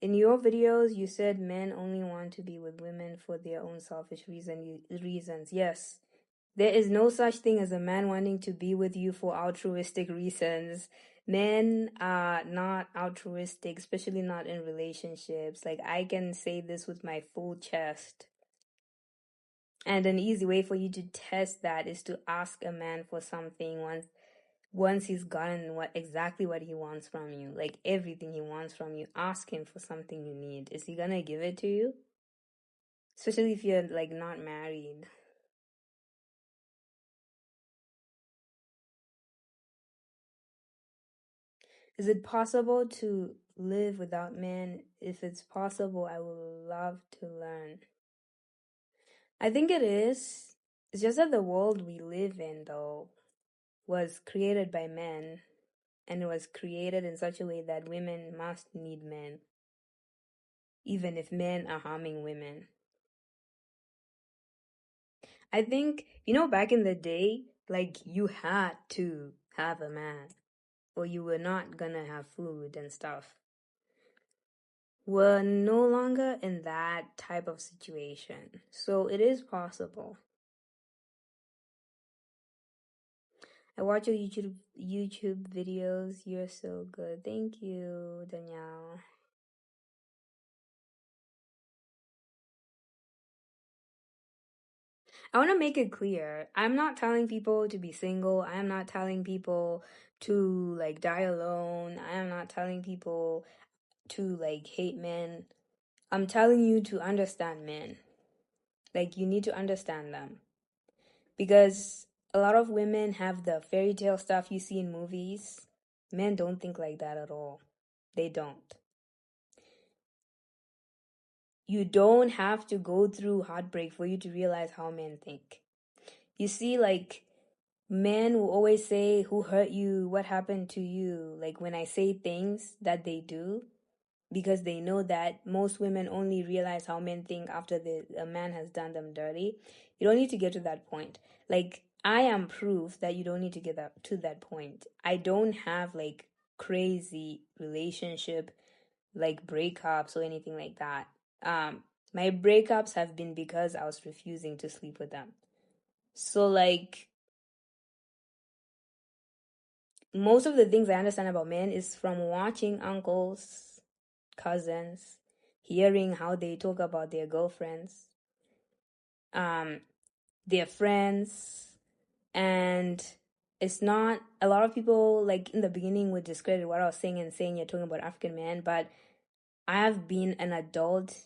In your videos, you said men only want to be with women for their own selfish reasons. Yes, there is no such thing as a man wanting to be with you for altruistic reasons. Men are not altruistic, especially not in relationships. Like, I can say this with my full chest. And an easy way for you to test that is to ask a man for something once he's gotten exactly what he wants from you, like everything he wants from you. Ask him for something you need. Is he gonna give it to you? Especially if you're like not married. Is it possible to live without men? If it's possible, I would love to learn. I think it is. It's just that the world we live in, though, was created by men, and it was created in such a way that women must need men, even if men are harming women. I think, back in the day, like, you had to have a man, or you were not gonna have food and stuff. We're no longer in that type of situation, so it is possible. I watch your YouTube videos. You're so good. Thank you, Danielle. I want to make it clear. I'm not telling people to be single. I am not telling people to like die alone. I am not telling people to like hate men. I'm telling you to understand men. Like, you need to understand them. Because a lot of women have the fairy tale stuff you see in movies. Men don't think like that at all. They don't. You don't have to go through heartbreak for you to realize how men think. You see, like, men will always say, "Who hurt you? What happened to you?" Like, when I say things that they do, because they know that most women only realize how men think after a man has done them dirty. You don't need to get to that point. Like, I am proof that you don't need to get to that point. I don't have like crazy relationship, like breakups or anything like that. My breakups have been because I was refusing to sleep with them. So like, most of the things I understand about men is from watching uncles, cousins, hearing how they talk about their girlfriends, their friends, and it's not, a lot of people like in the beginning would discredit what I was saying and saying you're talking about African men, but I have been an adult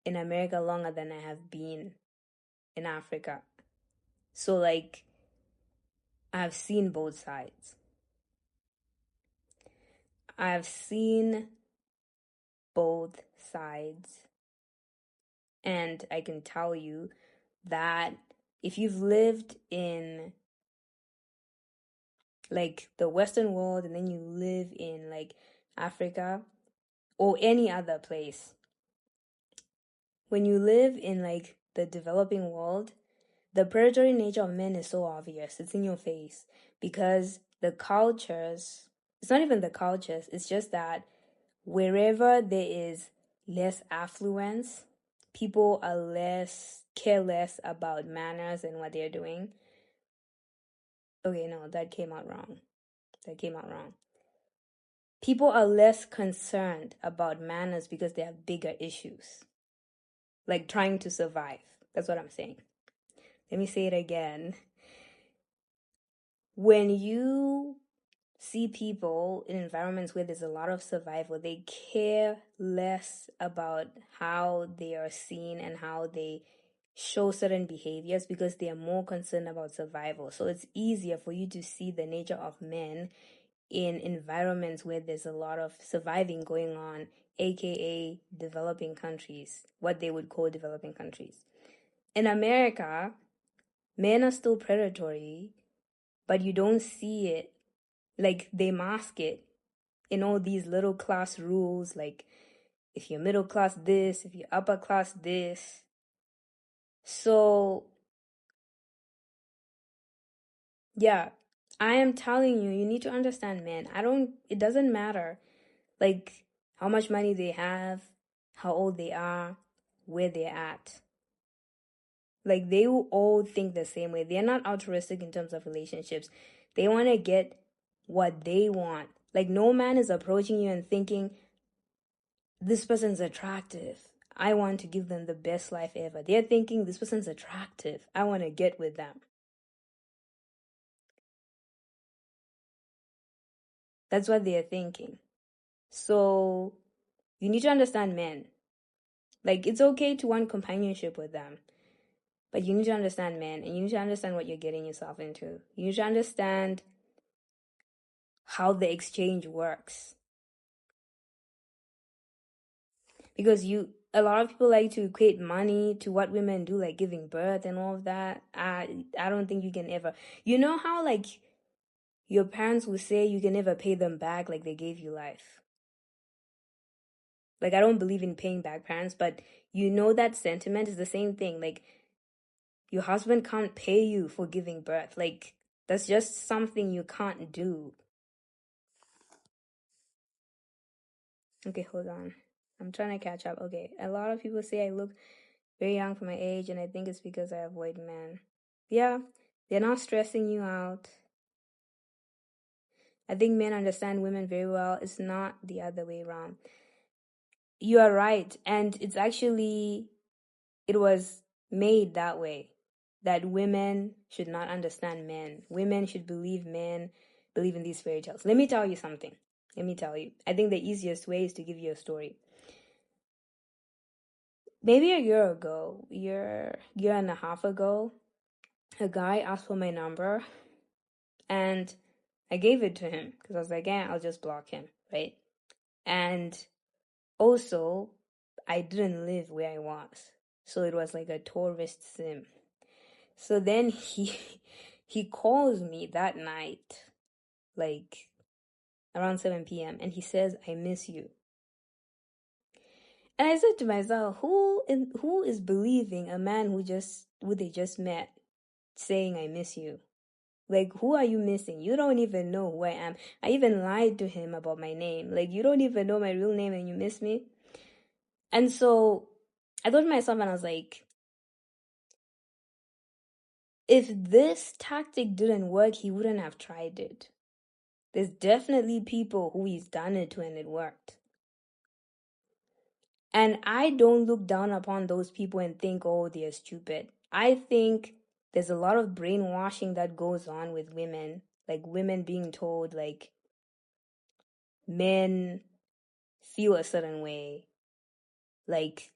in America longer than I have been in Africa. So like, I've seen both sides. I've seen both sides. And I can tell you that if you've lived in like the Western world and then you live in like Africa or any other place, when you live in like the developing world, the predatory nature of men is so obvious. It's in your face because the cultures, it's not even the cultures, it's just that wherever there is less affluence, people are care less about manners and what they're doing. Okay, no, that came out wrong. People are less concerned about manners because they have bigger issues, like trying to survive. That's what I'm saying. Let me say it again. When you see people in environments where there's a lot of survival, they care less about how they are seen and how they show certain behaviors because they are more concerned about survival. So it's easier for you to see the nature of men in environments where there's a lot of surviving going on, aka developing countries, what they would call developing countries. In America, men are still predatory, but you don't see it. Like, they mask it in all these little class rules, like if you're middle class this, if you're upper class this. So yeah, I am telling you, you need to understand, man. It doesn't matter like how much money they have, how old they are, where they're at. Like, they will all think the same way. They're not altruistic in terms of relationships. They want to get what they want. Like, no man is approaching you and thinking, this person's attractive, I want to give them the best life ever. They're thinking, this person's attractive, I want to get with them. That's what they're thinking. So you need to understand men. Like, it's okay to want companionship with them, but you need to understand men, and you need to understand what you're getting yourself into. You need to understand how the exchange works. Because a lot of people like to equate money to what women do, like giving birth and all of that. I don't think you can ever. You know how, like, your parents will say you can never pay them back, like they gave you life. Like, I don't believe in paying back parents, but you know that sentiment is the same thing. Like, your husband can't pay you for giving birth. Like, that's just something you can't do. Okay, hold on. I'm trying to catch up. Okay, a lot of people say I look very young for my age, and I think it's because I avoid men. Yeah, they're not stressing you out. I think men understand women very well. It's not the other way around. You are right, and it's actually, it was made that way, that women should not understand men. Women should believe men, believe in these fairy tales. Let me tell you something. Let me tell you. I think the easiest way is to give you a story. Maybe a year ago, year and a half ago, a guy asked for my number, and I gave it to him because I was like, yeah, I'll just block him, right? And also, I didn't live where I was, so it was like a tourist sim. So then he calls me that night, like around 7 p.m., and he says, I miss you. And I said to myself, who is believing a man who they just met saying I miss you? Like, who are you missing? You don't even know who I am. I even lied to him about my name. Like, you don't even know my real name and you miss me? And so I thought to myself, and I was like, if this tactic didn't work, he wouldn't have tried it. There's definitely people who he's done it to and it worked. And I don't look down upon those people and think, oh, they're stupid. I think there's a lot of brainwashing that goes on with women. Like, women being told, like, men feel a certain way. Like,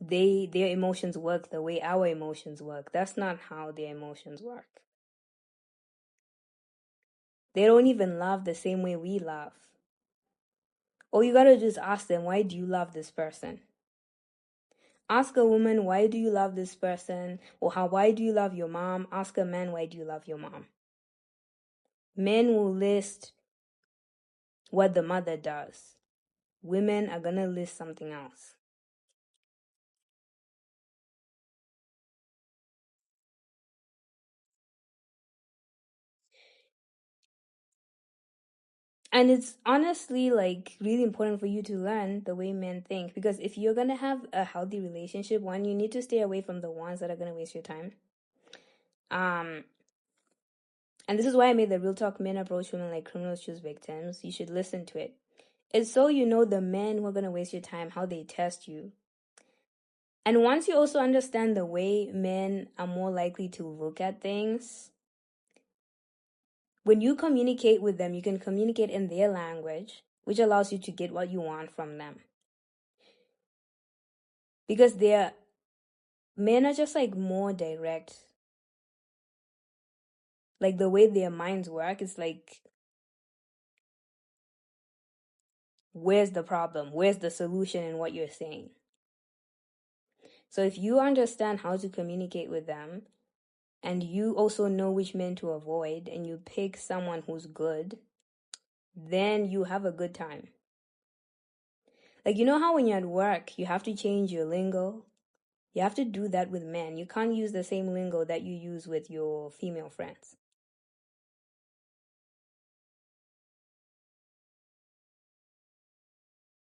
their emotions work the way our emotions work. That's not how their emotions work. They don't even love the same way we love. All you gotta do is ask them, why do you love this person? Ask a woman, why do you love this person? Or why do you love your mom? Ask a man, why do you love your mom? Men will list what the mother does. Women are gonna list something else. And it's honestly, like, really important for you to learn the way men think, because if you're gonna have a healthy relationship, one, you need to stay away from the ones that are gonna waste your time. And this is why I made the Real Talk Men Approach Women Like Criminals Choose Victims. You should listen to it. It's so you know the men who are gonna waste your time, how they test you. And once you also understand the way men are more likely to look at things, when you communicate with them, you can communicate in their language, which allows you to get what you want from them. Because men are just like more direct. Like, the way their minds work is like, where's the problem? Where's the solution in what you're saying? So if you understand how to communicate with them, and you also know which men to avoid, and you pick someone who's good, then you have a good time. Like, you know how when you're at work, you have to change your lingo? You have to do that with men. You can't use the same lingo that you use with your female friends.